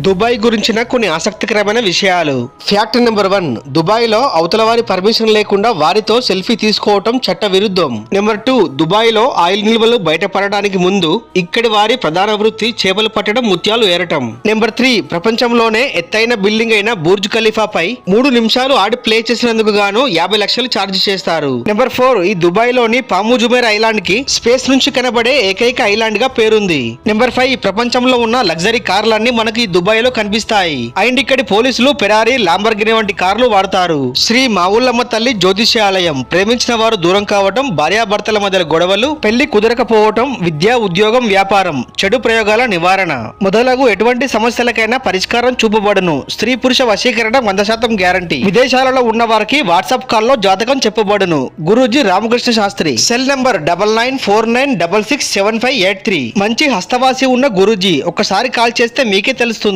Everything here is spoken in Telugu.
దుబాయ్ గురించిన కొన్ని ఆసక్తికరమైన విషయాలు. ఫ్యాక్ట్ నెంబర్ 1, దుబాయ్ లో అవతల వారి పర్మిషన్ లేకుండా వారితో సెల్ఫీ తీసుకోవటం చట్ట విరుద్ధం. నెంబర్ 2, దుబాయ్ లో ఆయిల్ నిల్వలు బయటపడడానికి ముందు ఇక్కడి వారి ప్రధాన వృత్తి చేపలు పట్టడం, ముత్యాలు ఏరటం. నెంబర్ 3, ప్రపంచంలోనే ఎత్తైన బిల్డింగ్ అయిన బుర్జ్ ఖలీఫా పై 3 నిమిషాలు ఆడి ప్లే చేసినందుకు గాను 50 లక్షలు ఛార్జ్ చేస్తారు. నెంబర్ 4, ఈ దుబాయ్ లోని పాము జుమేర్ ఐలాండ్ కి స్పేస్ నుంచి కనబడే ఏకైక ఐలాండ్ గా పేరుంది. నెంబర్ 5, ప్రపంచంలో ఉన్న లగ్జరీ కార్లన్నీ మనకి దుబాయ్ లో కనిపిస్తాయి. అండ్ ఇక్కడి పోలీసులు ఫెరారీ, లాంబర్గిని వంటి కార్లు వాడతారు. శ్రీ మావుల్లమ్మ తల్లి జ్యోతిష్యాలయం. ప్రేమించిన వారు దూరం కావటం, భార్యాభర్తల మధ్య గొడవలు, పెళ్లి కుదరకపోవటం, విద్య, ఉద్యోగం, వ్యాపారం, చెడు ప్రయోగాల నివారణ మొదలగు ఎటువంటి సమస్యలకైనా పరిష్కారం చూపబడును. స్త్రీ పురుష వశీకరణ 100% గ్యారంటీ. విదేశాలలో ఉన్న వారికి వాట్సాప్ కాల్లో జాతకం చెప్పబడును. గురూజీ రామకృష్ణ శాస్త్రి. Cell number 9949667583. మంచి హస్తవాసి ఉన్న గురూజీ. ఒక్కసారి కాల్ చేస్తే మీకే తెలుస్తుంది.